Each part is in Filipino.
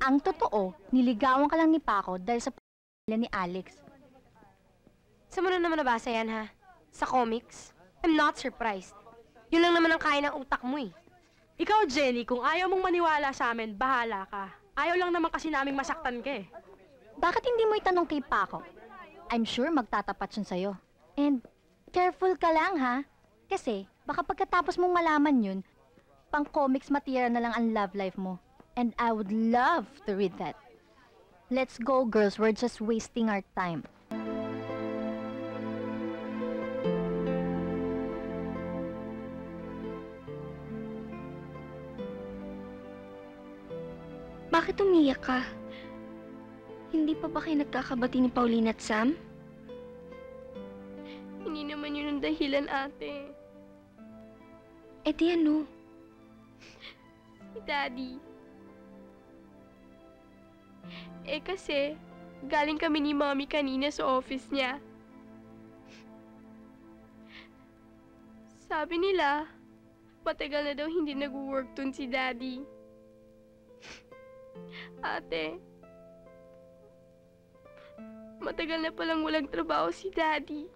Ang totoo, niligawan ka lang ni Paco dahil sa p***la ni Alex. Saan mo na naman nabasa yan, ha? Sa comics? I'm not surprised. Yun lang naman ang kaya ng utak mo, eh. Ikaw, Jenny, kung ayaw mong maniwala sa amin, bahala ka. Ayaw lang naman kasi naming masaktan ka eh. Bakit hindi mo itanong kay Paco? I'm sure magtatapat siya sa'yo. And careful ka lang, ha? Kasi baka pagkatapos mong malaman yun, pang comics material na lang ang love life mo. And I would love to read that. Let's go, girls. We're just wasting our time. Bakit umiyak ka? Hindi pa ba kayo nagkakabati ni Pauline at Sam? Hindi naman yun ang dahilan, ate. Eh di ano? Si Daddy. Eh kasi, galing kami ni Mommy kanina sa office niya. Sabi nila, matagal na daw hindi nag-work dun si Daddy. Ate, matagal na palang walang trabaho si Daddy.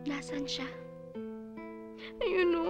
Nasaan siya? Ayun o.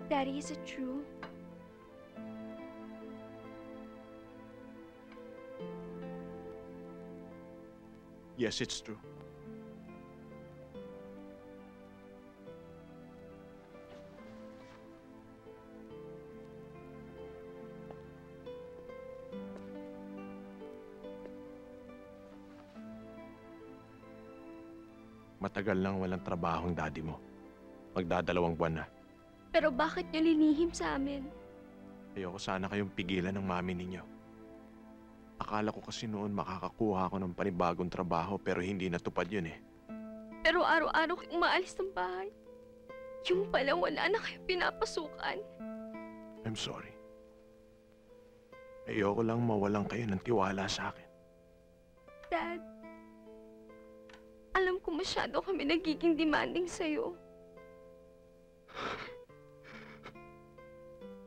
Daddy, is it true? Yes, it's true. Matagal nang walang trabaho ang daddy mo. Magdadalawang buwan na. Pero bakit niyo linihim sa amin? Ayoko sana kayong pigilan ng mami ninyo. Akala ko kasi noon makakakuha ako ng panibagong trabaho pero hindi natupad yun eh. Pero araw-araw kayong umaalis ng bahay. Yung pala wala na kayong pinapasukan. I'm sorry. Ayoko lang mawalan kayo ng tiwala sa akin. Dad, alam ko masyado kami nagiging demanding sa'yo.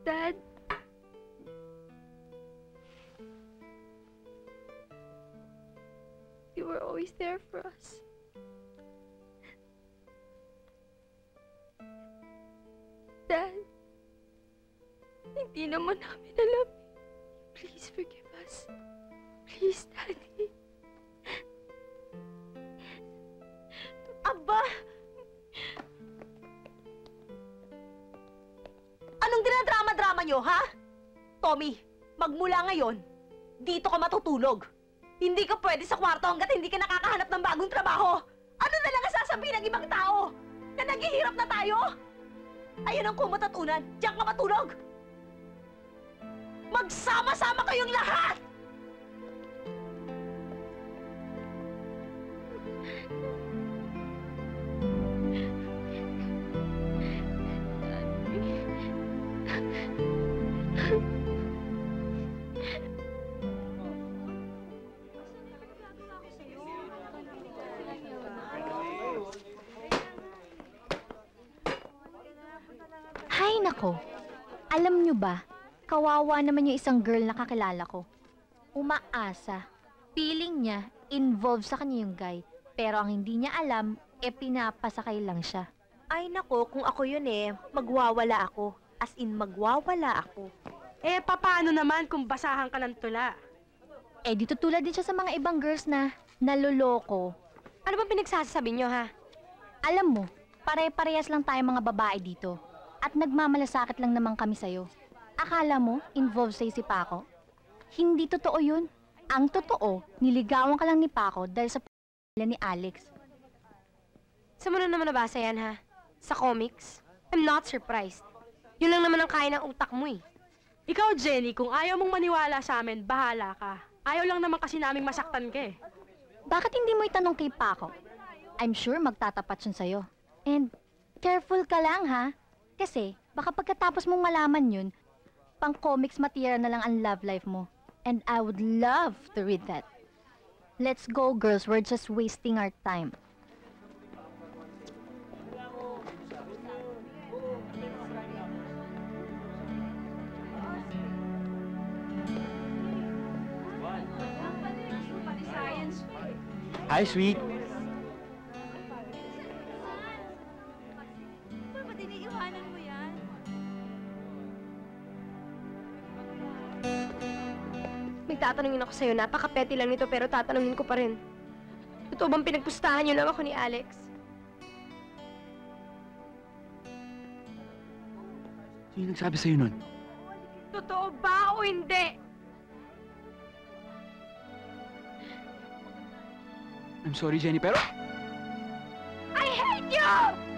Dad, you were always there for us. Dad, hindi naman namin alam. Please forgive us. Please, Daddy. Aba! Anong dinadrama-drama nyo, ha? Tommy, magmula ngayon, dito ka matutulog. Hindi ka pwede sa kwarto hanggat hindi ka nakakahanap ng bagong trabaho. Ano na lang ang sasabihin ng ibang tao? Na naghihirap na tayo? Ayun ang kumot at unan, diyan ka matulog. Magsama-sama kayong lahat! Hay nako, alam nyo ba, kawawa naman yung isang girl na kakilala ko. Umaasa, feeling niya, involved sa kanya yung guy, pero ang hindi niya alam, pinapasakay lang siya. Ay nako, kung ako yun magwawala ako. As in, magwawala ako. Eh, papaano naman kung basahan ka ng tula? Dito tulad din siya sa mga ibang girls na naloloko. Ano ba pinagsasabi nyo, ha? Alam mo, pare-parehas lang tayo mga babae dito. At nagmamalasakit lang naman kami sa'yo. Akala mo, involved sa'yo si Paco? Hindi totoo yun. Ang totoo, niligawan ka lang ni Paco dahil sa ni Alex. Saan mo na naman nabasa yan, ha? Sa comics? I'm not surprised. Yun lang naman ang kaya ng utak mo, eh. Ikaw, Jenny, kung ayaw mong maniwala sa amin, bahala ka. Ayaw lang naman kasi naming masaktan ka eh. Bakit hindi mo itanong kay Paco? I'm sure magtatapat siya sa'yo. And careful ka lang, ha? Kasi baka pagkatapos mong malaman yun, pang comics material na lang ang love life mo. And I would love to read that. Let's go, girls. We're just wasting our time. Hi, sweet. May tatanungin ako sa'yo. Napaka-petty lang nito pero tatanungin ko pa rin. Totoo bang pinagpustahan niyo lang ako ni Alex? Sino nagsabi sa'yo nun? Totoo ba o hindi? I'm sorry, Jenny, pero... I hate you!